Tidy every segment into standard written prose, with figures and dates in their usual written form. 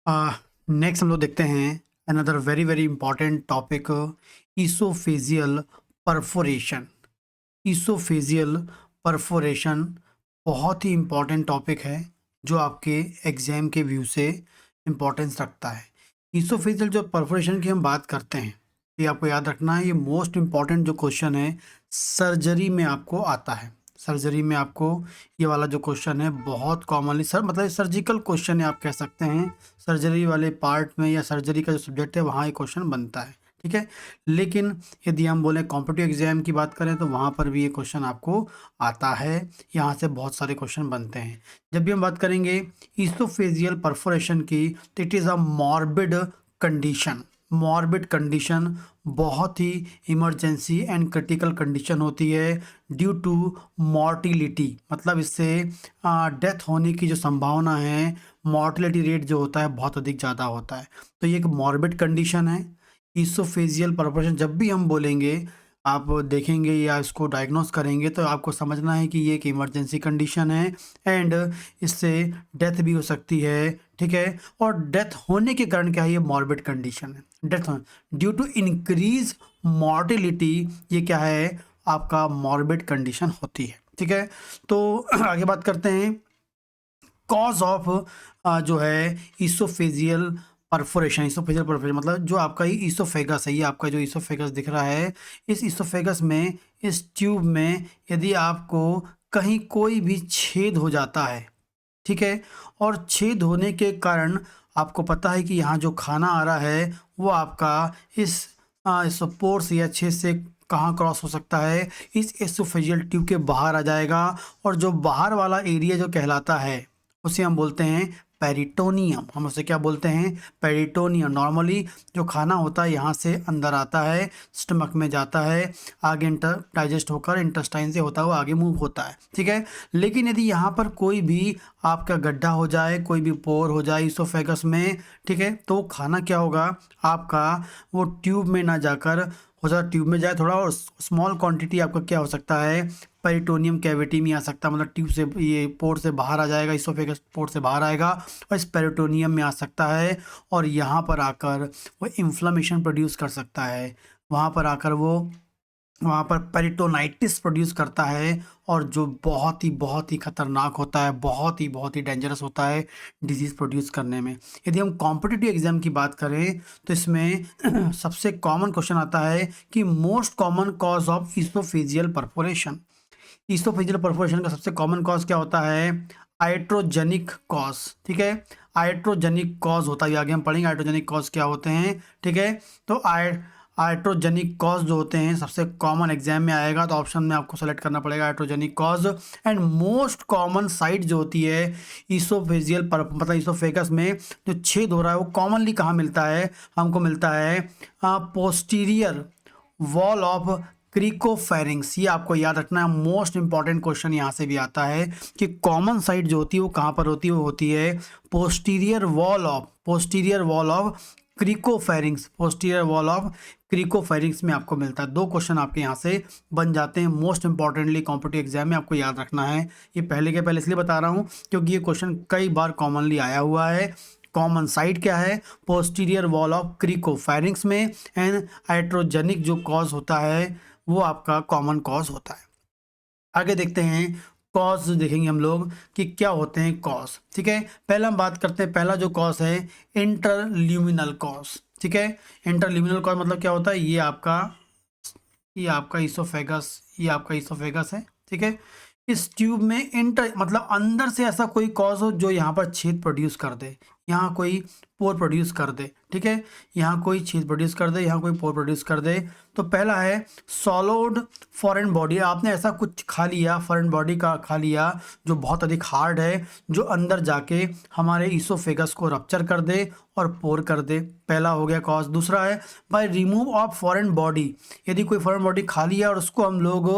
Next हम लोग देखते हैं another very very important topic, oesophageal perforation. Oesophageal perforation बहुत ही इंपॉर्टेंट टॉपिक है जो आपके एग्जाम के व्यू से इम्पोर्टेंस रखता है। ईसोफेजियल जो परफोरेशन की हम बात करते हैं, ये आपको याद रखना है, ये मोस्ट इम्पॉर्टेंट जो क्वेश्चन है सर्जरी में आपको आता है। सर्जरी में आपको ये वाला जो क्वेश्चन है बहुत कॉमनली सर मतलब सर्जिकल क्वेश्चन है आप कह सकते हैं। सर्जरी वाले पार्ट में या सर्जरी का जो सब्जेक्ट है वहाँ ये क्वेश्चन बनता है, ठीक है। लेकिन यदि हम बोलें कॉम्पिटिटिव एग्जाम की बात करें तो वहाँ पर भी ये क्वेश्चन आपको आता है, यहाँ से बहुत सारे क्वेश्चन बनते हैं। जब भी हम बात करेंगे ईसोफेजियल परफोरेशन की तो it is a morbid condition. Morbid condition बहुत ही इमरजेंसी एंड क्रिटिकल कंडीशन होती है ड्यू टू मॉर्टिलिटी, मतलब इससे डेथ होने की जो संभावना है, मॉर्टिलिटी रेट जो होता है बहुत अधिक ज़्यादा होता है। तो ये एक मॉर्बिड कंडीशन है। ईसोफेजियल परफोरेशन जब भी हम बोलेंगे, आप देखेंगे या इसको डायग्नोस करेंगे तो आपको समझना है कि ये एक इमरजेंसी कंडीशन है एंड इससे डेथ भी हो सकती है, ठीक है। और डेथ होने के कारण क्या है, ये मॉर्बिड कंडीशन है। Death due to increase mortality, ये क्या है आपका मॉर्बिड कंडीशन होती है, ठीक है। तो आगे बात करते हैं कॉज ऑफ जो है ईसोफेजियल परफोरेशन। ईसोफेजियल परफोरेशन मतलब जो आपका ये ईसोफेगस है, ये आपका जो ईसोफेगस दिख रहा है, इस ईसोफेगस में, इस ट्यूब में यदि आपको कहीं कोई भी छेद हो जाता है, ठीक है, और छेद होने के कारण आपको पता है कि यहाँ जो खाना आ रहा है वो आपका इस पोर्स या छेद से कहाँ क्रॉस हो सकता है, इस एसोफेजियल ट्यूब के बाहर आ जाएगा। और जो बाहर वाला एरिया जो कहलाता है उसे हम बोलते हैं पेरिटोनियम। हम उसे क्या बोलते हैं, पेरिटोनियम। नॉर्मली जो खाना होता है यहाँ से अंदर आता है, स्टमक में जाता है, आगे डाइजेस्ट होकर इंटेस्टाइन से होता हुआ आगे मूव होता है, ठीक है। लेकिन यदि यहाँ पर कोई भी आपका गड्ढा हो जाए, कोई भी पोर हो जाए ईसोफेगस में, ठीक है, तो खाना क्या होगा आपका, वो ट्यूब में ना जाकर हो सकता है ट्यूब में जाए थोड़ा, और स्मॉल क्वांटिटी आपका क्या हो सकता है पेरिटोनियम कैविटी में आ सकता है, मतलब ट्यूब से ये पोर से बाहर आ जाएगा, ईसोफेगस पोर से बाहर आएगा और इस पेरिटोनियम में आ सकता है और यहाँ पर आकर वो इन्फ्लेमेशन प्रोड्यूस कर सकता है। वहाँ पर पेरिटोनाइटिस प्रोड्यूस करता है और जो बहुत ही खतरनाक होता है, बहुत ही डेंजरस होता है डिजीज़ प्रोड्यूस करने में। यदि हम कॉम्पिटिटिव एग्जाम की बात करें तो इसमें सबसे कॉमन क्वेश्चन आता है कि most common cause of oesophageal perforation. Oesophageal perforation का सबसे कॉमन कॉज क्या होता है, आइट्रोजेनिक कॉज, ठीक है। आइट्रोजेनिक कॉज होता है, आगे हम पढ़ेंगे आइट्रोजेनिक कॉज क्या होते हैं, ठीक है। तो आइट्रोजेनिक कॉज जो होते हैं सबसे कॉमन एग्जाम में आएगा, तो ऑप्शन में आपको सेलेक्ट करना पड़ेगा iatrogenic cause. And most common site जो होती है ईसोफेजियल मतलब ईसोफेगस में जो छेद हो रहा है वो कॉमनली कहाँ मिलता है, हमको मिलता है पोस्टीरियर वॉल ऑफ क्रिकोफेरिंग्स। ये आपको याद रखना है, मोस्ट इंपॉर्टेंट क्वेश्चन यहाँ से भी आता है कि कॉमन साइट जो होती है वो कहाँ पर होती है, वो होती है posterior wall of cricopharynx. Posterior wall of cricopharynx में आपको मिलता है। दो क्वेश्चन आपके यहाँ से बन जाते हैं, मोस्ट इंपॉर्टेंटली कॉम्पिटिटिव एग्जाम में आपको याद रखना है। ये पहले के पहले इसलिए बता रहा हूँ क्योंकि ये क्वेश्चन कई बार कॉमनली आया हुआ है। कॉमन साइट क्या है, पोस्टीरियर वॉल ऑफ क्रिकोफेरिंग्स में। एंड हाइड्रोजेनिक जो कॉज होता है वो आपका कॉमन कॉज होता है। आगे देखते हैं कॉज, देखेंगे हम लोग कि क्या होते हैं कॉज, ठीक है। पहले हम बात करते हैं, पहला जो कॉज है इंटरल्यूमिनल कॉज, ठीक है। इंटरल्यूमिनल कॉज मतलब क्या होता है, ये आपका ईसोफेगस है, ठीक है। इस ट्यूब में इंटर मतलब अंदर से ऐसा कोई कॉज हो जो यहाँ पर छेद प्रोड्यूस कर दे, यहाँ कोई पोर प्रोड्यूस कर दे, ठीक है। यहाँ कोई छेद प्रोड्यूस कर दे, यहाँ कोई पोर प्रोड्यूस कर दे। तो पहला है सॉलिड फॉरेन बॉडी, आपने ऐसा कुछ खा लिया, फॉरेन बॉडी का खा लिया जो बहुत अधिक हार्ड है, जो अंदर जाके हमारे ईसोफेगस को रप्चर कर दे और पोर कर दे, पहला हो गया कॉज। दूसरा है by remove of foreign body, यदि कोई फॉरेन बॉडी खा लिया और उसको हम लोग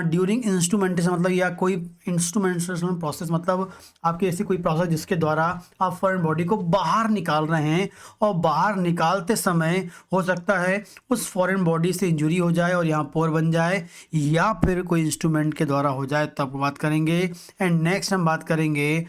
ड्यूरिंग इंस्ट्रूमेंटेशन, मतलब या कोई इंस्ट्रूमेंटेशन प्रोसेस, मतलब आपकी ऐसी कोई प्रोसेस जिसके द्वारा आप फॉरेन बॉडी को बाहर निकाल रहे हैं और बाहर निकालते समय हो सकता है उस फॉरेन बॉडी से इंजरी हो जाए और यहाँ पोर बन जाए, या फिर कोई इंस्ट्रूमेंट के द्वारा हो जाए, तब बात करेंगे। एंड नेक्स्ट हम बात करेंगे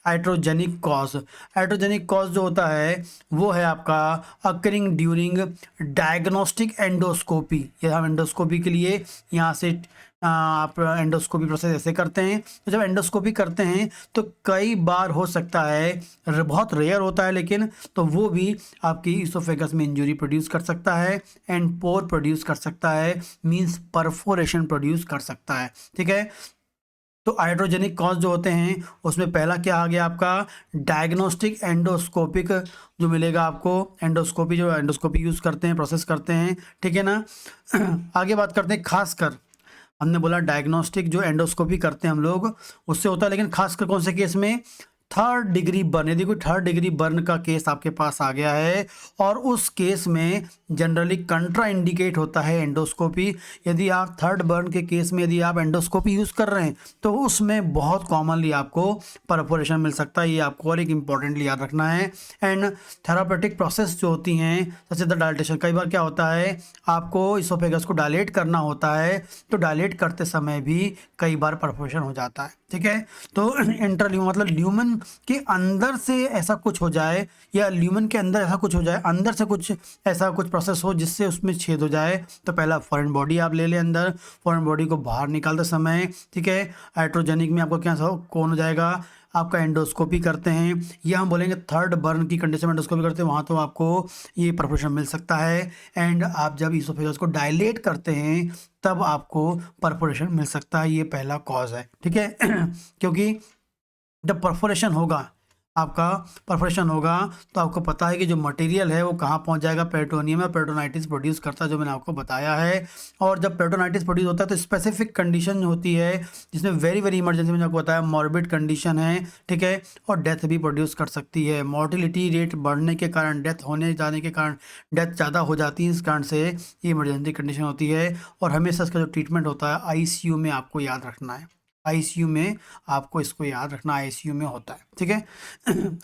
हाइड्रोजेनिक कॉज। हाइड्रोजेनिक कॉज जो होता है वो है आपका अकरिंग ड्यूरिंग डायग्नोस्टिक एंडोस्कोपी। ये हम एंडोस्कोपी के लिए यहाँ से आप एंडोस्कोपी प्रोसेस ऐसे करते हैं। तो जब एंडोस्कोपी करते हैं तो कई बार हो सकता है, बहुत रेयर होता है लेकिन, तो वो भी आपकी इसोफेगस में इंजरी प्रोड्यूस कर सकता है एंड पोर प्रोड्यूस कर सकता है, मींस परफोरेशन प्रोड्यूस कर सकता है। ठीक है, तो हाइड्रोजेनिक कॉज जो होते हैं उसमें पहला क्या आ गया आपका डायग्नोस्टिक एंडोस्कोपिक जो मिलेगा आपको, एंडोस्कोपी जो एंडोस्कोपी यूज़ करते हैं, प्रोसेस करते हैं। ठीक है ना। आगे बात करते हैं, खासकर हमने बोला डायग्नोस्टिक जो एंडोस्कोपी करते हैं हम लोग उससे होता है, लेकिन खासकर कौन से केस में, थर्ड डिग्री बर्न। यदि कोई थर्ड डिग्री बर्न का केस आपके पास आ गया है और उस केस में जनरली कंट्रा इंडिकेट होता है एंडोस्कोपी। यदि आप थर्ड बर्न के केस में यदि आप एंडोस्कोपी यूज़ कर रहे हैं तो उसमें बहुत कॉमनली आपको परफोरेशन मिल सकता है। ये आपको और एक इंपॉर्टेंटली याद रखना है। एंड थेरापेटिक प्रोसेस जो होती हैं सच द डायलेटेशन, कई बार क्या होता है आपको इसोफेगस को डायलेट करना होता है, तो डायलेट करते समय भी कई बार परफोरेशन हो जाता है। ठीक है, तो इंटरल्यूमन मतलब ल्यूमन के अंदर से ऐसा कुछ हो जाए या ल्यूमन के अंदर ऐसा कुछ हो जाए, अंदर से कुछ ऐसा कुछ प्रोसेस हो जिससे उसमें छेद हो जाए, तो पहला फॉरेन बॉडी आप ले लें अंदर। फॉरेन बॉडी को बाहर निकालते समय, ठीक है, हाइड्रोजेनिक में आपको क्या कौन हो जाएगा, आपका एंडोस्कोपी करते हैं, या हम बोलेंगे थर्ड बर्न की कंडीशन में एंडोस्कोपी करते हैं, वहाँ तो आपको ये परफोरेशन मिल सकता है। एंड आप जब इसोफेगस को डायलेट करते हैं तब आपको परफोरेशन मिल सकता है। ये पहला कॉज है। ठीक है, क्योंकि जब परफोरेशन होगा, आपका परफोरेशन होगा तो आपको पता है कि जो मटेरियल है वो कहाँ पहुँच जाएगा, पेरिटोनियम में पेरिटोनाइटिस प्रोड्यूस करता है, जो मैंने आपको बताया है। और जब पेरिटोनाइटिस प्रोड्यूस होता है तो स्पेसिफिक कंडीशन होती है जिसमें वेरी वेरी इमरजेंसी, मैंने आपको बताया मॉर्बिड कंडीशन है। ठीक है, और डेथ भी प्रोड्यूस कर सकती है। मोर्टिलिटी रेट बढ़ने के कारण, डेथ होने जाने के कारण, डेथ ज़्यादा हो जाती है, इस कारण से ये इमरजेंसी कंडीशन होती है। और हमेशा इसका जो ट्रीटमेंट होता है आईसीयू में आपको याद रखना है। आईसीयू में आपको इसको याद रखना, आईसीयू में होता है। ठीक है,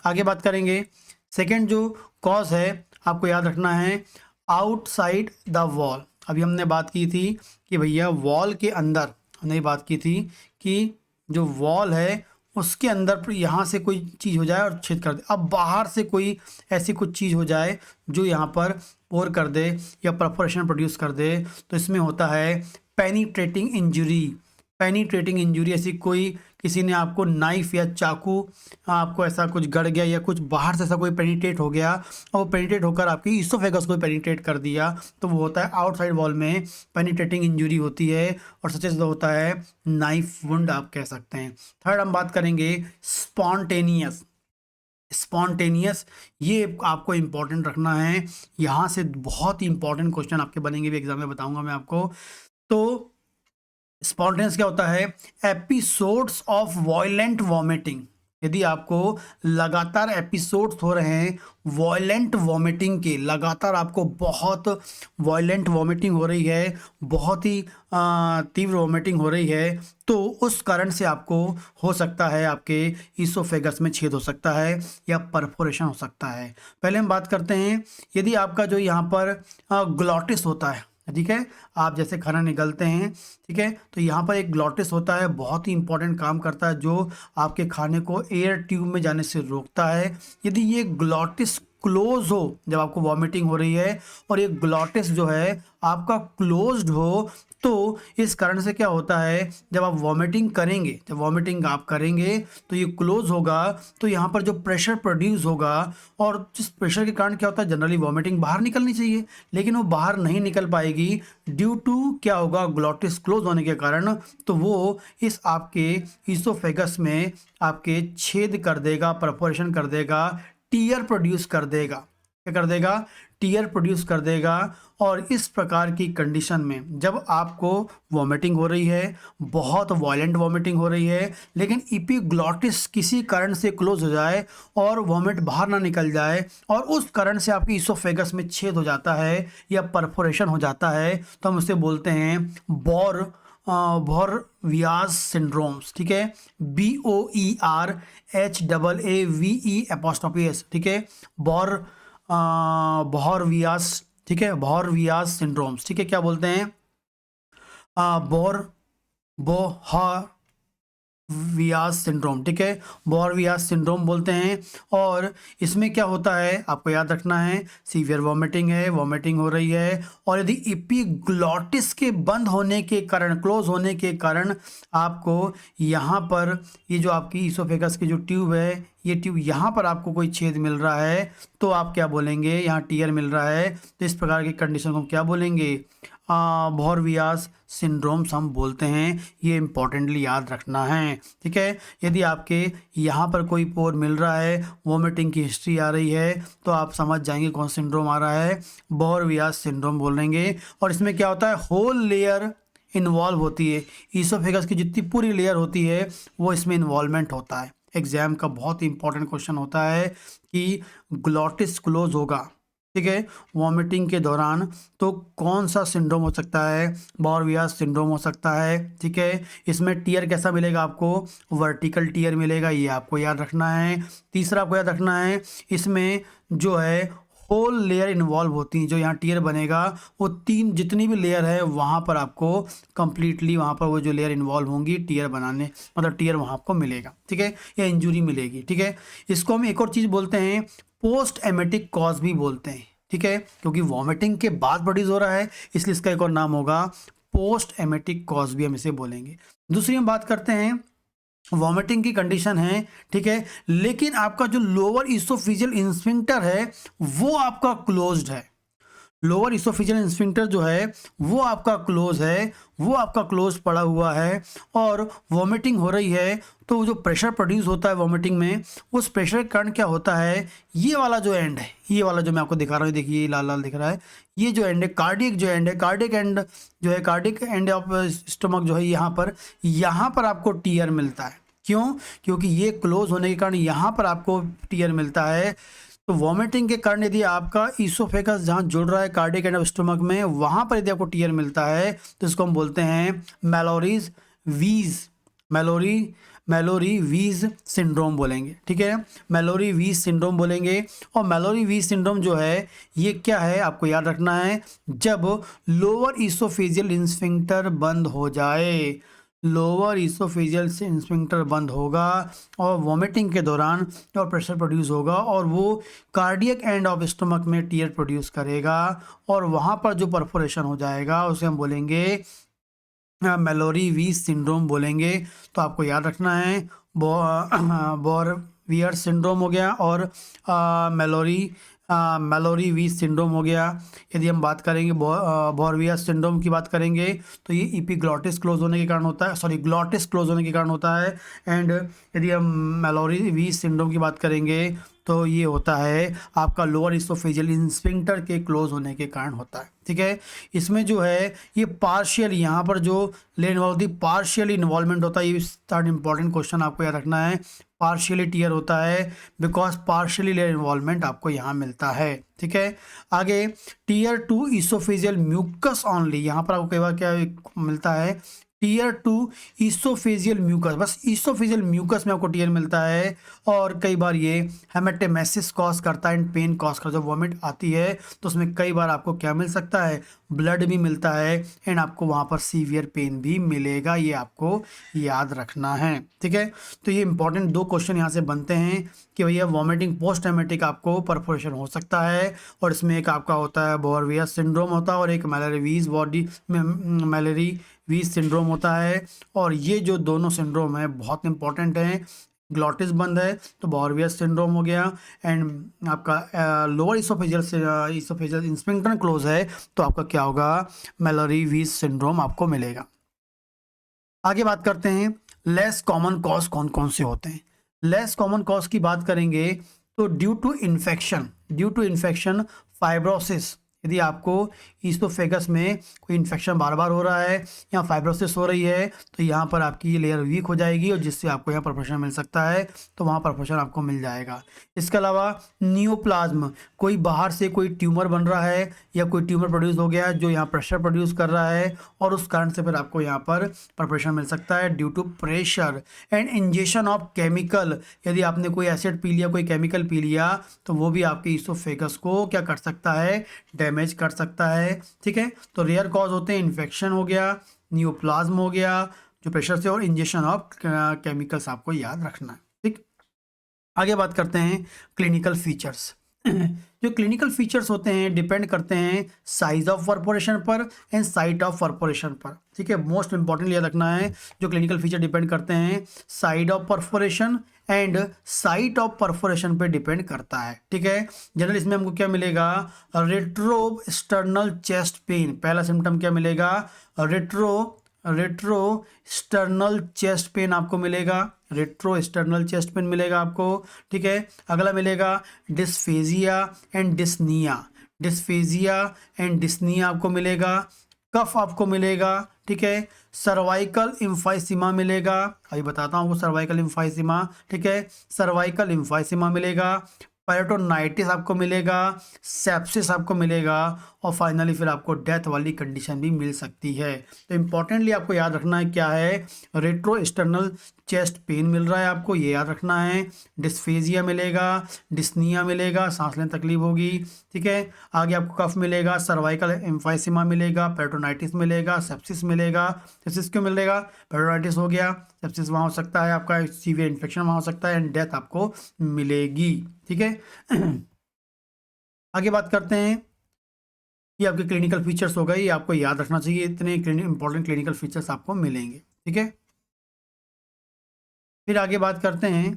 आगे बात करेंगे। सेकंड जो कॉज है आपको याद रखना है आउटसाइड द वॉल। अभी हमने बात की थी कि भैया वॉल के अंदर, हमने बात की थी कि जो वॉल है उसके अंदर यहाँ से कोई चीज़ हो जाए और छेद कर दे। अब बाहर से कोई ऐसी कुछ चीज़ हो जाए जो यहाँ पर पोर कर दे या परफोरेशन प्रोड्यूस कर दे, तो इसमें होता है पेनिट्रेटिंग इंजरी। पेनिट्रेटिंग इंजरी ऐसी कोई, किसी ने आपको नाइफ या चाकू, आपको ऐसा कुछ गड़ गया या कुछ बाहर से ऐसा कोई पेनिट्रेट हो गया और वो पेनिट्रेट होकर आपकी इसोफेगस को पेनिट्रेट कर दिया, तो वो होता है आउटसाइड वॉल में पेनिट्रेटिंग इंजरी होती है, और सच ज़्यादा होता है नाइफ वुंड आप कह सकते हैं। थर्ड हम बात करेंगे स्पॉन्टेनियस। स्पॉन्टेनियस, ये आपको इंपॉर्टेंट रखना है, यहाँ से बहुत ही इंपॉर्टेंट क्वेश्चन आपके बनेंगे भी एग्जाम में, बताऊंगा मैं आपको। तो स्पॉन्टेनियस क्या होता है, एपिसोड्स ऑफ वॉयलेंट वॉमिटिंग। यदि आपको लगातार एपिसोड्स हो रहे हैं वॉयलेंट वॉमिटिंग के, लगातार आपको बहुत वॉयलेंट वॉमिटिंग हो रही है, बहुत ही तीव्र वॉमिटिंग हो रही है, तो उस कारण से आपको हो सकता है आपके इसोफेगस में छेद हो सकता है या परफोरेशन हो सकता है। पहले हम बात करते हैं, यदि आपका जो यहाँ पर ग्लॉटिस होता है, ठीक है, आप जैसे खाना निगलते हैं, ठीक है, तो यहाँ पर एक ग्लॉटिस होता है, बहुत ही इंपॉर्टेंट काम करता है, जो आपके खाने को एयर ट्यूब में जाने से रोकता है। यदि ये ग्लॉटिस क्लोज हो, जब आपको वॉमिटिंग हो रही है और ये ग्लॉटिस जो है आपका क्लोज्ड हो, तो इस कारण से क्या होता है, जब आप वॉमिटिंग करेंगे, जब वॉमिटिंग आप करेंगे तो ये क्लोज होगा, तो यहाँ पर जो प्रेशर प्रोड्यूस होगा, और जिस प्रेशर के कारण क्या होता है, जनरली वॉमिटिंग बाहर निकलनी चाहिए लेकिन वो बाहर नहीं निकल पाएगी, ड्यू टू क्या होगा, ग्लॉटिस क्लोज होने के कारण, तो वो इस आपके इसोफेगस में आपके छेद कर देगा, परफोरेशन कर देगा, टीयर प्रोड्यूस कर देगा। क्या कर देगा, टीयर प्रोड्यूस कर देगा। और इस प्रकार की कंडीशन में जब आपको वॉमिटिंग हो रही है, बहुत वॉयलेंट वॉमिटिंग हो रही है, लेकिन इपिग्लॉटिस किसी कारण से क्लोज हो जाए और वॉमिट बाहर ना निकल जाए, और उस कारण से आपकी इसोफेगस में छेद हो जाता है या परफोरेशन हो जाता है, तो हम उसे बोलते हैं बोरवियाज सिंड्रोम्स। ठीक है, BOERHAAVE', ठीक है, बोरवियाज, ठीक है, बोरवियाज सिंड्रोम्स। ठीक है, क्या बोलते हैं, बोर बोहर वियास सिंड्रोम, ठीक है, बॉर वियास सिंड्रोम बोलते हैं। और इसमें क्या होता है आपको याद रखना है, सीवियर वॉमिटिंग है, वॉमिटिंग हो रही है, और यदि एपिग्लॉटिस के बंद होने के कारण, क्लोज होने के कारण आपको यहाँ पर ये जो आपकी ईसोफेगस की जो ट्यूब है, ये ट्यूब यहाँ पर आपको कोई छेद मिल रहा है, तो आप क्या बोलेंगे, यहाँ टीयर मिल रहा है, तो इस प्रकार की कंडीशन को क्या बोलेंगे, भोरवियास सिंड्रोम्स हम बोलते हैं। ये इंपॉर्टेंटली याद रखना है, ठीक है। यदि आपके यहाँ पर कोई पोर मिल रहा है, वोमिटिंग की हिस्ट्री आ रही है, तो आप समझ जाएंगे कौन सिंड्रोम आ रहा है, भोरवियास सिंड्रोम बोलेंगे। और इसमें क्या होता है, होल लेयर इन्वॉल्व होती है, ईसोफेगस की जितनी पूरी लेयर होती है वो इसमें इन्वॉल्वमेंट होता है। एग्जाम का बहुत ही इंपॉर्टेंट क्वेश्चन होता है कि ग्लॉटिस क्लोज होगा, ठीक है, वॉमिटिंग के दौरान, तो कौन सा सिंड्रोम हो सकता है, भोरवियास सिंड्रोम हो सकता है, ठीक है। इसमें टीयर कैसा मिलेगा आपको, वर्टिकल टीयर मिलेगा, ये आपको याद रखना है। तीसरा आपको याद रखना है, इसमें जो है होल लेयर इन्वॉल्व होती हैं, जो यहाँ टीयर बनेगा वो तीन जितनी भी लेयर है वहाँ पर आपको कंप्लीटली वहाँ पर वो जो लेयर इन्वॉल्व होंगी टीयर बनाने, मतलब टीयर वहाँ आपको मिलेगा, ठीक है, या इंजुरी मिलेगी, ठीक है। इसको हम एक और चीज़ बोलते हैं, पोस्ट एमेटिक कॉज भी बोलते हैं, ठीक है, क्योंकि वॉमिटिंग के बाद प्रोड्यूस हो रहा है, इसलिए इसका एक और नाम होगा पोस्ट एमेटिक कॉज भी हम इसे बोलेंगे। दूसरी हम बात करते हैं, वॉमिटिंग की कंडीशन है, ठीक है, लेकिन आपका जो लोअर इसोफिजियल इंस्फिंक्टर है वो आपका क्लोज्ड है, लोअर इसोफिजियल स्फिंक्टर जो है वो आपका क्लोज है, वो आपका क्लोज पड़ा हुआ है, और वॉमिटिंग हो रही है, तो जो प्रेशर प्रोड्यूस होता है वॉमिटिंग में, उस प्रेशर के कारण क्या होता है, ये वाला जो एंड है, ये वाला जो मैं आपको दिखा रहा हूँ, देखिए लाल लाल दिख रहा है, ये जो एंड है कार्डियक जो एंड है, कार्डियक एंड जो है, कार्डियक एंड ऑफ स्टमक जो है, यहाँ पर आपको टीयर मिलता है। क्यों, क्योंकि ये क्लोज होने के कारण यहाँ पर आपको टीयर मिलता है। तो वॉमिटिंग के कारण यदि आपका ईसोफेगस जहाँ जुड़ रहा है कार्डियक एंड ऑफ स्टमक में, वहाँ पर यदि आपको टीयर मिलता है, तो इसको हम बोलते हैं मैलोरीज वीज, मैलोरी वीज सिंड्रोम बोलेंगे, ठीक है, मैलोरी वीज सिंड्रोम बोलेंगे। और मैलोरी वीज सिंड्रोम जो है ये क्या है आपको याद रखना है, जब लोअर ईसोफेजियल इंस्फिंक्टर बंद हो जाए, लोअर इसोफेजियल से इंस्फिंक्टर बंद होगा और वॉमिटिंग के दौरान और प्रेशर प्रोड्यूस होगा, और वो कार्डियक एंड ऑफ स्टमक में टीयर प्रोड्यूस करेगा, और वहाँ पर जो परफोरेशन हो जाएगा उसे हम बोलेंगे मैलोरी वीज सिंड्रोम बोलेंगे। तो आपको याद रखना है, बोरवियर सिंड्रोम हो गया और मैलोरी वीज सिंड्रोम हो गया। यदि हम बात करेंगे बोरवियर सिंड्रोम की बात करेंगे, तो ये एपिग्लॉटिस क्लोज होने के कारण होता है, सॉरी ग्लॉटिस क्लोज होने के कारण होता है। एंड यदि हम मैलोरी वीज सिंड्रोम की बात करेंगे, तो ये होता है आपका लोअर इसोफेजियल स्फिंक्टर के क्लोज होने के कारण होता है, ठीक है। इसमें जो है ये पार्शियल, यहाँ पर जो लेयर इन्वॉल्व होती है, पार्शियल इन्वॉल्वमेंट होता है, ये थर्ड इंपॉर्टेंट क्वेश्चन आपको याद रखना है, पार्शियली टीयर होता है बिकॉज पार्शियली लेयर इन्वॉल्वमेंट आपको यहाँ मिलता है, ठीक है। आगे tear to oesophageal mucus only, यहाँ पर आपको कई बार क्या मिलता है, टीयर टू ईसोफेजियल म्यूकस, बस ईसोफेजियल म्यूकस में आपको टीयर मिलता है, और कई बार ये हेमेटेमेसिस कॉज करता है एंड पेन कॉज करता है। जब वॉमिट आती है तो उसमें कई बार आपको क्या मिल सकता है, ब्लड भी मिलता है, एंड आपको वहाँ पर सीवियर पेन भी मिलेगा, ये आपको याद रखना है, ठीक है। तो ये इंपॉर्टेंट दो क्वेश्चन यहाँ से बनते हैं कि भैया वॉमिटिंग पोस्ट एमेटिक आपको परफोरेशन हो सकता है, और इसमें एक आपका होता है बोरवियर सिंड्रोम होता है, और एक मैलेरी वीज सिंड्रोम होता है। और ये जो दोनों सिंड्रोम है बहुत इंपॉर्टेंट हैं, ग्लॉटिस बंद है तो बोरवियर सिंड्रोम हो गया, एंड आपका लोअर इसोफेजियल स्फिंक्टर क्लोज है तो आपका क्या होगा, मैलोरी वीज सिंड्रोम आपको मिलेगा। आगे बात करते हैं, लेस कॉमन कॉज कौन कौन से होते हैं। लेस कॉमन कॉज की बात करेंगे तो ड्यू टू इन्फेक्शन, फाइब्रोसिस, यदि आपको ईसोफेगस में कोई इन्फेक्शन बार बार हो रहा है या फाइब्रोसिस हो रही है, तो यहाँ पर आपकी ये लेयर वीक हो जाएगी, और जिससे आपको यहाँ परफोरेशन मिल सकता है, तो वहाँ परफोरेशन आपको मिल जाएगा। इसके अलावा नियोप्लाज्म, कोई बाहर से कोई ट्यूमर बन रहा है या कोई ट्यूमर प्रोड्यूस हो गया है जो यहाँ प्रेशर प्रोड्यूस कर रहा है, और उस कारण से फिर आपको यहाँ पर परफोरेशन मिल सकता है due to pressure. And injection of chemical, यदि आपने कोई एसिड पी लिया, कोई केमिकल पी लिया, तो वो भी आपके ईसोफेगस को क्या कर सकता है, डैमेज कर सकता है, ठीक है। तो रेयर कॉज होते हैं, इन्फेक्शन हो गया, नियोप्लाज्म हो गया, जो प्रेशर से, और इंजेक्शन ऑफ केमिकल्स आपको याद रखना है। ठीक, आगे बात करते हैं क्लिनिकल फीचर्स। जो क्लिनिकल फीचर्स होते हैं डिपेंड करते हैं साइज ऑफ परफोरेशन पर एंड साइट ऑफ परफोरेशन पर। ठीक है, मोस्ट इंपॉर्टेंट याद रखना है, जो क्लिनिकल फीचर डिपेंड करते हैं side of perforation and site of perforation पे डिपेंड करता है। ठीक है, जनरल इसमें हमको क्या मिलेगा, रेट्रो एक्सटर्नल चेस्ट पेन, पहला सिम्टम क्या मिलेगा, रेट्रो एक्सटर्नल चेस्ट पेन आपको मिलेगा, रेट्रो एक्सटर्नल चेस्ट पेन मिलेगा आपको। ठीक है, अगला मिलेगा dysphagia and dyspnoea, dysphagia and dyspnoea आपको मिलेगा। कफ आपको मिलेगा। ठीक है, सर्वाइकल इम्फाइसीमा मिलेगा, अभी बताता हूँ आपको सर्वाइकल इम्फाइसीमा। ठीक है, सर्वाइकल इम्फाइसीमा मिलेगा, पेरिटोनाइटिस आपको मिलेगा, सेप्सिस आपको मिलेगा, और फाइनली फिर आपको डेथ वाली कंडीशन भी मिल सकती है। तो इंपॉर्टेंटली आपको याद रखना है क्या है, रेट्रो एक्सटर्नल चेस्ट पेन मिल रहा है आपको, ये याद रखना है। डिस्फेजिया मिलेगा, डिस्निया मिलेगा, सांस लेने तकलीफ होगी। ठीक है, आगे आपको कफ मिलेगा, सर्वाइकल एम्फाइसीमा मिलेगा, पेरिटोनाइटिस मिलेगा, सेप्सिस मिलेगा। सेप्सिस क्यों मिलेगा, पेरिटोनाइटिस हो गया, सेप्सिस वहाँ हो सकता है, आपका सीवियर इन्फेक्शन वहाँ हो सकता है, एंड डेथ आपको मिलेगी। ठीक है, आगे बात करते हैं, ये आपके क्लिनिकल फीचर्स हो गए, ये आपको याद रखना चाहिए, इतने इंपॉर्टेंट क्लिनिकल फीचर्स आपको मिलेंगे। ठीक है, फिर आगे बात करते हैं,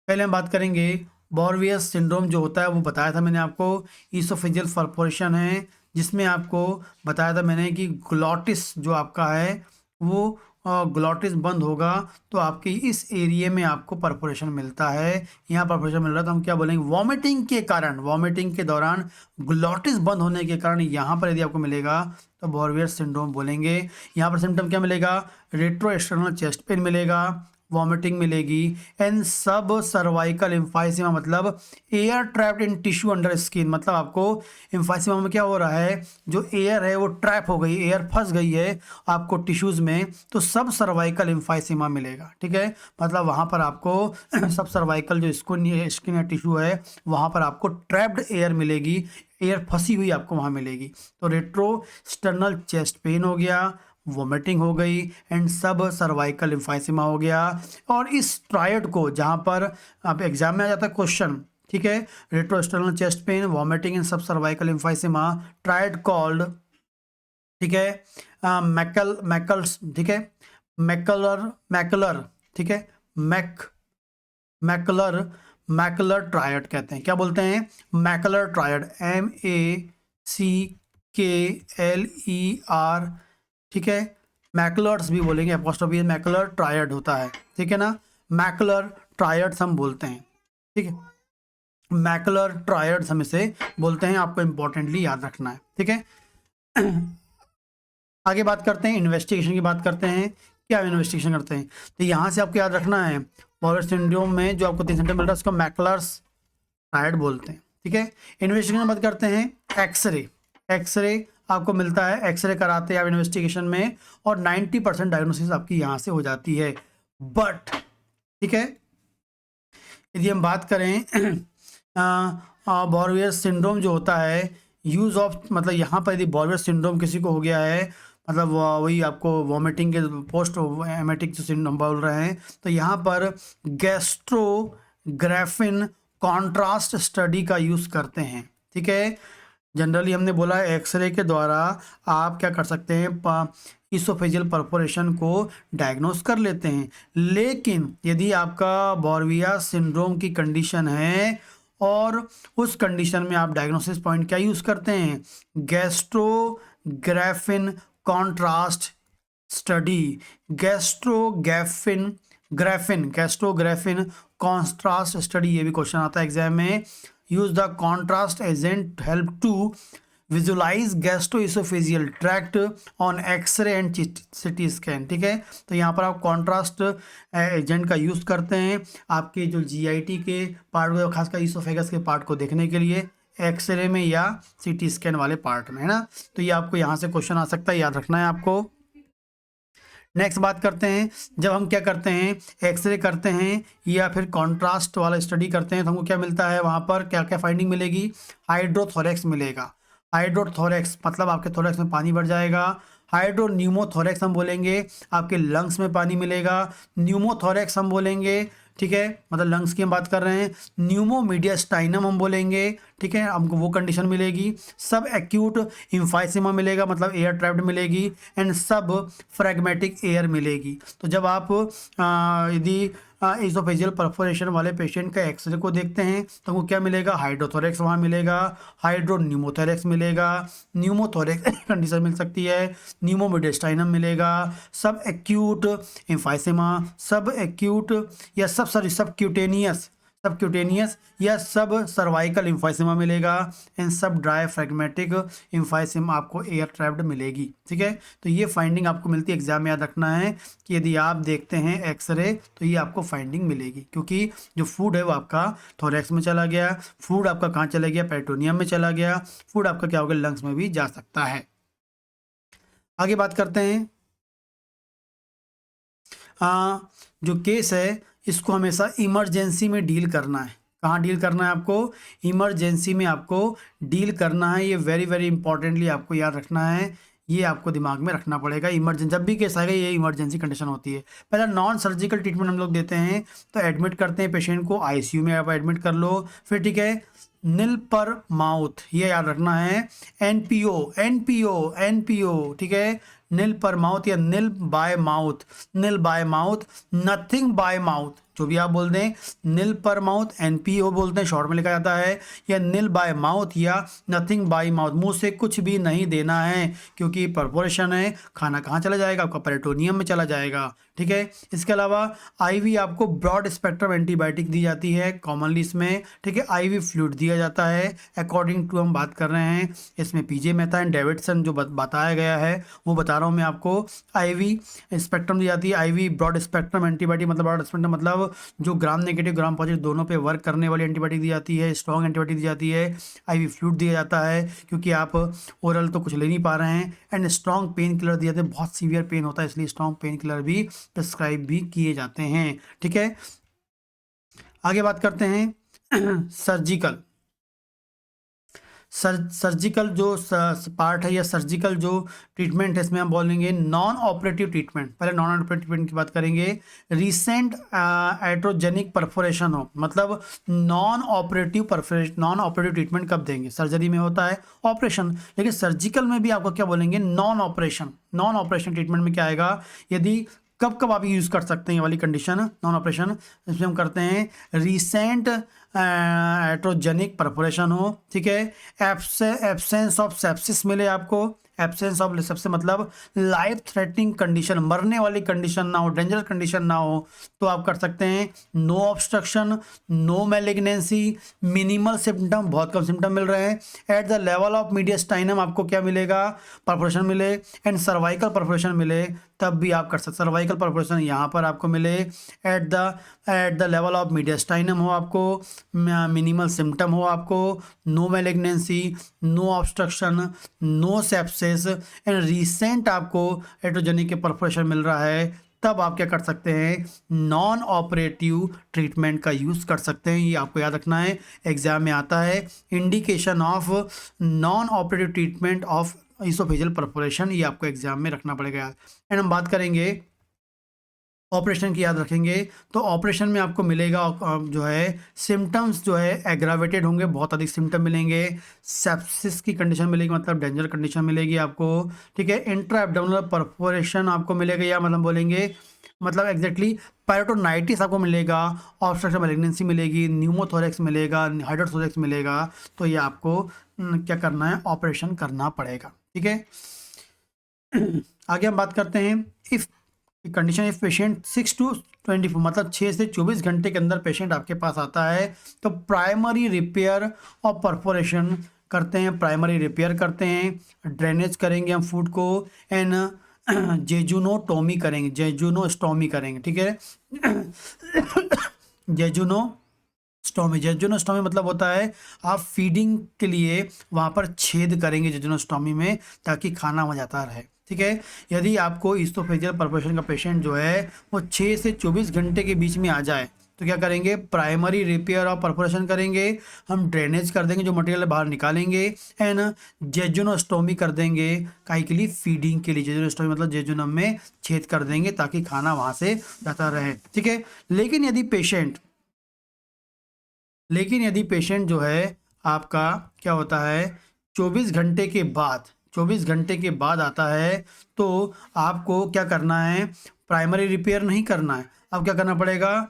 पहले हम बात करेंगे बोरवियस सिंड्रोम जो होता है, वो बताया था मैंने आपको, ईसोफेजियल परफोरेशन है, जिसमें आपको बताया था मैंने कि ग्लॉटिस जो आपका है वो ग्लॉटिस बंद होगा तो आपके इस एरिया में आपको परफोरेशन मिलता है। यहाँ परफोरेशन मिल रहा है तो हम क्या बोलेंगे, वॉमिटिंग के कारण, वॉमिटिंग के दौरान ग्लॉटिस बंद होने के कारण यहाँ पर यदि आपको मिलेगा तो बोरवियस सिंड्रोम बोलेंगे। यहाँ पर सिम्टम क्या मिलेगा, रेट्रो एक्सटर्नल चेस्ट पेन मिलेगा, वॉमिटिंग मिलेगी, एंड सब सर्वाइकल इम्फाइसीमा, मतलब air trapped in tissue under skin, मतलब आपको इम्फाइसीमा में क्या हो रहा है, जो एयर है वो ट्रैप हो गई, एयर फंस गई है आपको टिश्यूज़ में, तो सब सर्वाइकल इम्फाइसीमा मिलेगा। ठीक है, मतलब वहाँ पर आपको सब सर्वाइकल जो स्किन या टिश्यू है वहाँ पर आपको ट्रैप्ड एयर मिलेगी, एयर फंसी हुई आपको वहाँ मिलेगी। तो रेट्रो एक्सटर्नल चेस्ट पेन हो गया, वोमिटिंग हो गई, एंड सब सर्वाइकल इम्फाइसीमा हो गया। और इस ट्रायड को जहाँ पर आप एग्जाम में आ जाता है क्वेश्चन, ठीक है, retro external chest pain, vomiting and सब सर्वाइकल इम्फाइसीमा, ट्रायड कॉल्ड, ठीक है, मैकल्स, ठीक है, मैकुलर, ठीक है, मैकुलर ट्रायड कहते हैं, क्या बोलते हैं, मैकुलर ट्रायड, MACKLER, ठीक है, मैकुलर्स भी बोलेंगे, एपोस्ट्रोफी मैकुलर ट्रायड होता है। ठीक है ना, मैकुलर ट्रायड्स हम बोलते हैं। ठीक है, मैकुलर ट्रायड्स हम इसे बोलते हैं, आपको इंपॉर्टेंटली याद रखना है। ठीक है, आगे बात करते हैं, इन्वेस्टिगेशन की बात करते हैं, क्या इन्वेस्टिगेशन करते हैं, तो यहाँ से आपको याद रखना है, बोरवियस सिंड्रोम में जो आपको 3 सिम्टम मिल रहा है उसको मैकुलर्स ट्रायड बोलते हैं। ठीक है, इन्वेस्टिगेशन बात करते हैं, एक्सरे आपको मिलता है, एक्सरे कराते हैं आप इन्वेस्टिगेशन में, और 90% डायग्नोसिस आपकी यहाँ से हो जाती है। बट ठीक है, यदि हम बात करें बोरवियस सिंड्रोम जो होता है, यूज़ ऑफ, मतलब यहाँ पर यदि बोरवियस सिंड्रोम किसी को हो गया है, मतलब वही आपको वॉमिटिंग के पोस्ट एमेटिक जो सिंड्रोम बोल रहे हैं, तो यहाँ पर गैस्ट्रोग्राफिन कॉन्ट्रास्ट स्टडी का यूज़ करते हैं। ठीक है, जनरली हमने बोला एक्सरे के द्वारा आप क्या कर सकते हैं, ईसोफेजियल परफोरेशन को डायग्नोस कर लेते हैं, लेकिन यदि आपका बोरवियस सिंड्रोम की कंडीशन है और उस कंडीशन में आप डायग्नोसिस पॉइंट क्या यूज़ करते हैं, gastrografin contrast study, gastrografin contrast study, ये भी क्वेश्चन आता है एग्जाम में। Use the contrast agent help to visualise gastroesophageal tract on X-ray and CT scan. ठीक है, तो यहाँ पर आप कॉन्ट्रास्ट एजेंट का यूज़ करते हैं आपके जो GIT के पार्ट को, खासकर ईसोफेगस के पार्ट को देखने के लिए, एक्सरे में या CT स्कैन वाले पार्ट में, है ना। तो ये आपको यहाँ से क्वेश्चन आ सकता है, याद रखना है आपको। नेक्स्ट बात करते हैं, जब हम क्या करते हैं, एक्सरे करते हैं या फिर कॉन्ट्रास्ट वाला स्टडी करते हैं, तो हमको क्या मिलता है, वहाँ पर क्या क्या फाइंडिंग मिलेगी, हाइड्रोथोरेक्स मिलेगा। हाइड्रोथोरेक्स मतलब आपके थोरेक्स में पानी बढ़ जाएगा, हाइड्रोन्यूमोथोरैक्स हम बोलेंगे, आपके लंग्स में पानी मिलेगा। न्यूमोथोरैक्स हम बोलेंगे, ठीक है, मतलब लंग्स की हम बात कर रहे हैं। न्यूमोमीडियास्टाइनम हम बोलेंगे, ठीक है, हमको वो कंडीशन मिलेगी। सब एक्यूट इम्फाइसीमा मिलेगा, मतलब एयर ट्रैप्ड मिलेगी। एंड सब फ्रैग्मेटिक एयर मिलेगी। तो जब आप यदि इसोफेजियल परफोरेशन वाले पेशेंट का एक्सरे को देखते हैं तो वो क्या मिलेगा, हाइड्रोथोरैक्स वहाँ मिलेगा, हाइड्रोन्यूमोथोरैक्स मिलेगा, न्यूमोथोरैक्स कंडीशन मिल सकती है, न्यूमोमीडियास्टाइनम मिलेगा, सब एक्यूट इम्फाइसीमा, सब एक्यूट या सब क्यूटेनियस या सब सर्वाइकल इम्फाइसीमा मिलेगा। एंड सब ड्राई फ्रैग्मेटिक इम्फाइसीमा आपको एयर ट्रैप्ड मिलेगी, ठीक है। तो ये फाइंडिंग आपको मिलती है, एग्जाम में याद रखना है कि यदि आप देखते हैं एक्सरे तो ये आपको फाइंडिंग मिलेगी, क्योंकि जो फूड है वो आपका थोरैक्स में चला गया, फूड आपका कहाँ चला गया, पेरिटोनियम में चला गया, फूड आपका क्या होगा, लंग्स में भी जा सकता है। आगे बात करते हैं। जो केस है इसको हमेशा इमरजेंसी में डील करना है। कहाँ डील करना है आपको, इमरजेंसी में आपको डील करना है। ये वेरी वेरी इंपॉर्टेंटली आपको याद रखना है, ये आपको दिमाग में रखना पड़ेगा। इमरजेंसी जब भी केस आएगा ये इमरजेंसी कंडीशन होती है। पहला नॉन सर्जिकल ट्रीटमेंट हम लोग देते हैं, तो एडमिट करते हैं पेशेंट को, आईसीयू में आप एडमिट कर लो। फिर ठीक है, नील पर माउथ, ये याद रखना है, एनपीओ, ठीक है, नील पर माउथ या nil by mouth, nothing by mouth, जो भी आप बोल दें, नील पर माउथ एनपीओ बोलते हैं, शॉर्ट में लिखा जाता है, या नील बाय माउथ या नथिंग बाय माउथ, मुंह से कुछ भी नहीं देना है, क्योंकि परफोरेशन है, खाना कहाँ चला जाएगा, आपका पेरिटोनियम में चला जाएगा, ठीक है। इसके अलावा आईवी आपको ब्रॉड स्पेक्ट्रम एंटीबायोटिक दी जाती है कॉमनली इसमें, ठीक है, आईवी फ्लूइड दिया जाता है अकॉर्डिंग टू, हम बात कर रहे हैं इसमें पीजे मेहता एंड डेविडसन जो बताया गया है वो बता रहा हूँ मैं आपको। आईवी स्पेक्ट्रम दी जाती है, आईवी ब्रॉड स्पेक्ट्रम एंटीबायोटिक, मतलब ब्रॉड स्पेक्ट्रम मतलब जो ग्राम नेगेटिव ग्राम पॉजिटिव दोनों पे वर्क करने वाली एंटीबायोटिक दी जाती है, स्ट्रॉन्ग एंटीबायोटिक दी जाती है, आईवी फ्लूइड दिया जाता है क्योंकि आप ओरल तो कुछ ले नहीं पा रहे हैं, एंड स्ट्रॉन्ग पेन किलर दिए जाते हैं, बहुत सीवियर पेन होता है इसलिए स्ट्रॉन्ग पेन किलर भी प्रिस्क्राइब भी किए जाते हैं, ठीक है। आगे बात करते हैं सर्जिकल जो पार्ट है या सर्जिकल जो ट्रीटमेंट है, इसमें हम बोलेंगे नॉन ऑपरेटिव ट्रीटमेंट। पहले नॉन ऑपरेटिव ट्रीटमेंट की बात करेंगे। रिसेंट एट्रोजेनिक परफोरेशन हो, मतलब नॉन ऑपरेटिव ट्रीटमेंट कब देंगे, सर्जरी में होता है ऑपरेशन, लेकिन सर्जिकल में भी आपको क्या बोलेंगे, नॉन ऑपरेशन ट्रीटमेंट में क्या आएगा, यदि कब कब आप यूज़ कर सकते हैं ये वाली कंडीशन नॉन ऑपरेशन, इसमें हम करते हैं रिसेंट एट्रोजेनिक परफोरेशन हो, ठीक है, एब्सेंस ऑफ सेप्सिस मिले आपको, एब्सेंस ऑफ सेप्सिस मतलब लाइफ थ्रेटनिंग कंडीशन, मरने वाली कंडीशन ना हो, डेंजरस कंडीशन ना हो, तो आप कर सकते हैं no obstruction, no malignancy, minimal symptom, बहुत कम सिम्टम मिल रहे हैं, at the level of mediastinum आपको क्या मिलेगा, परफोरेशन मिले, एंड सर्वाइकल परफोरेशन मिले, तब भी आप कर सकते। सर्वाइकल परफोरेशन यहाँ पर आपको मिले, at the level of mediastinum हो, आपको मिनिमल सिम्टम हो, आपको no malignancy, no obstruction, no sepsis, and recent आपको एट्रोजेनिक के परफोरेशन मिल रहा है, तब आप क्या कर सकते हैं, नॉन ऑपरेटिव ट्रीटमेंट का यूज़ कर सकते हैं। ये आपको याद रखना है, एग्जाम में आता है, indication of non operative treatment of oesophageal perforation, ये आपको एग्जाम में रखना पड़ेगा। एंड हम बात करेंगे ऑपरेशन की, याद रखेंगे तो ऑपरेशन में आपको मिलेगा जो है सिम्टम्स जो है एग्रावेटेड होंगे, बहुत अधिक सिम्टम मिलेंगे, सेप्सिस की कंडीशन मिलेगी, मतलब डेंजर कंडीशन मिलेगी आपको, ठीक है, इंट्रा एब्डोमिनल परफोरेशन आपको मिलेगा, या मतलब बोलेंगे मतलब एग्जैक्टली पेरिटोनाइटिस आपको मिलेगा, ऑब्स्ट्रक्शन मैलिग्नेंसी मिलेगी, न्यूमोथोरैक्स मिलेगा, हाइड्रोथोरैक्स मिलेगा, तो ये आपको क्या करना है, ऑपरेशन करना पड़ेगा, ठीक है। आगे हम बात करते हैं if condition, if patient 6 to 24 मतलब 6 से 24 घंटे के अंदर पेशेंट आपके पास आता है, तो प्राइमरी रिपेयर और परफोरेशन करते हैं, प्राइमरी रिपेयर करते हैं, ड्रेनेज करेंगे हम फूड को, एंड जेजुनोस्टोमी करेंगे, ठीक है। जेजुनोस्टोमी मतलब होता है आप फीडिंग के लिए वहाँ पर छेद करेंगे जेजुनोस्टोमी में, ताकि खाना वहाँ जाता रहे, ठीक है। यदि आपको इसोफेजियल परफोरेशन का पेशेंट जो है वो 6 से 24 घंटे के बीच में आ जाए, तो क्या करेंगे, प्राइमरी रिपेयर और परफोरेशन करेंगे, हम ड्रेनेज कर देंगे, जो मटेरियल बाहर निकालेंगे, एंड जेजुनोस्टोमी कर देंगे, काहे के लिए, फीडिंग के लिए। जेजुनोस्टोमी मतलब जेजुनम में छेद कर देंगे ताकि खाना वहां से जाता रहे, ठीक है। लेकिन यदि पेशेंट जो है आपका क्या होता है, 24 घंटे के बाद आता है, तो आपको क्या करना है, प्राइमरी रिपेयर नहीं करना है, अब क्या करना पड़ेगा,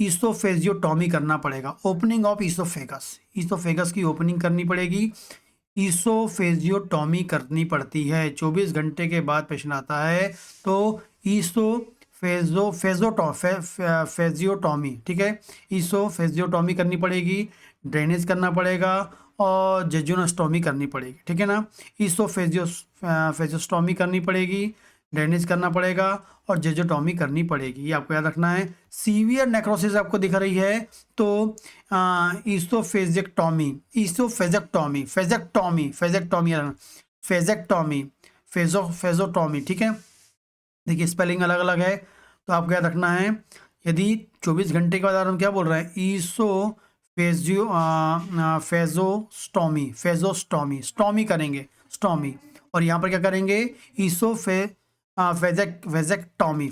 ईसोफेजियोटॉमी करना पड़ेगा, ओपनिंग ऑफ ईसोफेगस की ओपनिंग करनी पड़ेगी, ईसोफेजियोटॉमी करनी पड़ती है। 24 घंटे के बाद पेशेंट आता है तो फेजियोटॉमी, ठीक है, ईसोफेजियोटॉमी करनी पड़ेगी, ड्रेनेज करना पड़ेगा और जेजुनोस्टोमी करनी पड़ेगी, ठीक है ना। फेजियोस्टोमी करनी पड़ेगी, ड्रेनेज करना पड़ेगा और जेजोटॉमी करनी पड़ेगी, ये आपको याद रखना है। सीवियर नेक्रोसिस आपको दिख रही है तो फेजोटॉमी, ठीक है। देखिए स्पेलिंग अलग अलग है, तो आपको याद रखना है। यदि 24 घंटे के बाद हम क्या बोल रहे हैं, फेजोस्टॉमी करेंगे, स्टॉमी, और यहाँ पर क्या करेंगे, टॉमी,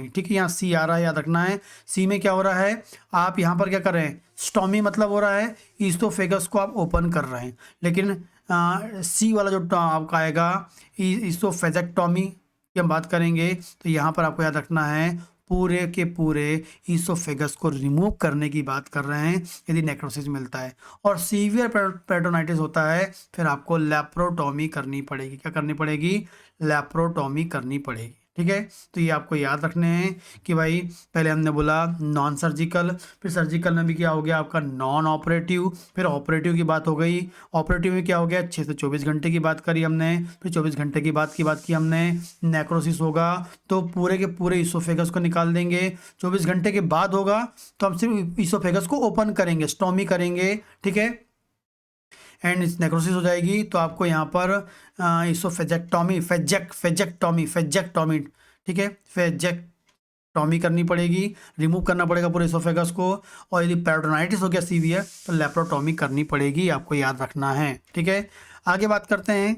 ठीक है। यहाँ सी आ रहा है, याद रखना है। सी में क्या हो रहा है, आप यहाँ पर क्या कर रहे हैं, स्टॉमी मतलब हो रहा है ईसोफेगस को आप ओपन कर रहे हैं, लेकिन सी वाला जो आपका आएगा ईसोफेजेक्टॉमी की हम बात करेंगे, तो यहाँ पर आपको याद रखना है पूरे के पूरे ईसोफेगस को रिमूव करने की बात कर रहे हैं यदि नेक्रोसिस मिलता है। और सीवियर पेरिटोनाइटिस होता है, फिर आपको लैप्रोटॉमी करनी पड़ेगी, क्या करनी पड़ेगी, लैप्रोटॉमी करनी पड़ेगी, ठीक है। तो ये आपको याद रखने हैं कि भाई पहले हमने बोला नॉन सर्जिकल, फिर सर्जिकल में भी क्या हो गया आपका नॉन ऑपरेटिव, फिर ऑपरेटिव की बात हो गई, ऑपरेटिव में क्या हो गया 6 से 24 घंटे की बात करी हमने, फिर 24 घंटे की बात की हमने, नेक्रोसिस होगा तो पूरे के पूरे ईसोफेगस को निकाल देंगे। 24 घंटे के बाद होगा तो हम सिर्फ ईसोफेगस को ओपन करेंगे, स्टोमी करेंगे, ठीक है, एंड नेक्रोसिस हो जाएगी तो आपको यहाँ पर ईसोफेजेक्टॉमी, फेजेक्टॉमी, ठीक है, फेजेक्टॉमी करनी पड़ेगी, रिमूव करना पड़ेगा पूरे ईसोफेगस को। और यदि पेरिटोनाइटिस हो गया सीवियर तो लैप्रोटॉमी करनी पड़ेगी, आपको याद रखना है, ठीक है। आगे बात करते हैं,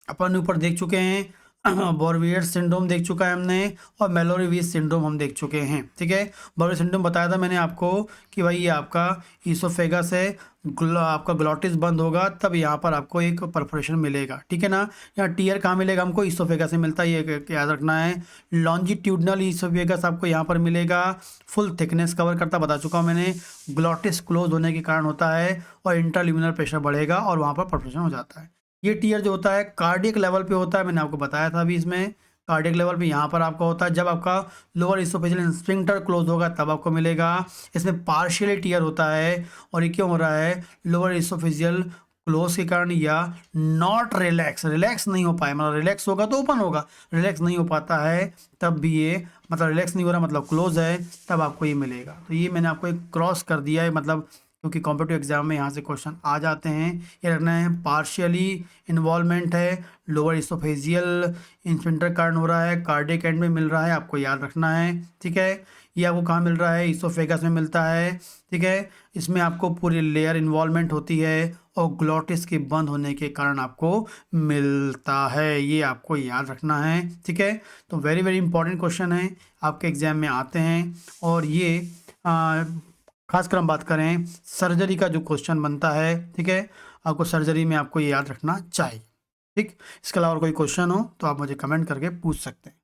अपन ऊपर देख चुके हैं बोरवियर सिंड्रोम देख चुका है हमने, और मेलोरिविस सिंड्रोम हम देख चुके हैं, ठीक है। बोरवियर सिंड्रोम बताया था मैंने आपको कि भाई ये आपका ईसोफेगस है, आपका ग्लॉटिस बंद होगा तब यहाँ पर आपको एक परफोरेशन मिलेगा, ठीक है ना। यहाँ टीयर कहाँ मिलेगा हमको, ईसोफेगस से मिलता है, ये याद रखना है। लॉन्जिट्यूडनल ईसोफेगस आपको यहाँ पर मिलेगा, फुल थिकनेस कवर करता, बता चुका हूँ मैंने, ग्लॉटिस क्लोज होने के कारण होता है और इंट्राल्यूमिनल प्रेशर बढ़ेगा और वहाँ पर परफोरेशन हो जाता है। ये टीयर जो होता है कार्डियक लेवल पे होता है, मैंने आपको बताया था अभी, इसमें कार्डियक लेवल पे यहाँ पर आपका होता है, जब आपका लोअर ईसोफेजियल स्फिंक्टर क्लोज होगा तब आपको मिलेगा। इसमें पार्शियली टीयर होता है, और ये क्यों हो रहा है, लोअर ईसोफेजियल क्लोज के कारण, या नॉट रिलैक्स नहीं हो पाए, मतलब रिलैक्स होगा तो ओपन होगा, रिलैक्स नहीं हो पाता है तब भी ये, मतलब रिलैक्स नहीं हो रहा मतलब क्लोज है, तब आपको ये मिलेगा। तो ये मैंने आपको एक क्रॉस कर दिया है, मतलब क्योंकि कॉम्पिटिटिव एग्जाम में यहाँ से क्वेश्चन आ जाते हैं। ये रखना है पार्शियली इन्वॉल्वमेंट है, लोअर इसोफेजियल इंस्फिंक्टर कारण हो रहा है, कार्डियक एंड में मिल रहा है, आपको याद रखना है, ठीक है। ये आपको कहाँ मिल रहा है, इसोफेगस में मिलता है, ठीक है। इसमें आपको पूरी लेयर इन्वॉल्वमेंट होती है और ग्लॉटिस के बंद होने के कारण आपको मिलता है, ये आपको याद रखना है, ठीक है। तो वेरी वेरी इंपॉर्टेंट क्वेश्चन है, आपके एग्जाम में आते हैं, और ये खासकर हम बात करें सर्जरी का जो क्वेश्चन बनता है, ठीक है, आपको सर्जरी में आपको ये याद रखना चाहिए, ठीक। इसके अलावा कोई क्वेश्चन हो तो आप मुझे कमेंट करके पूछ सकते हैं।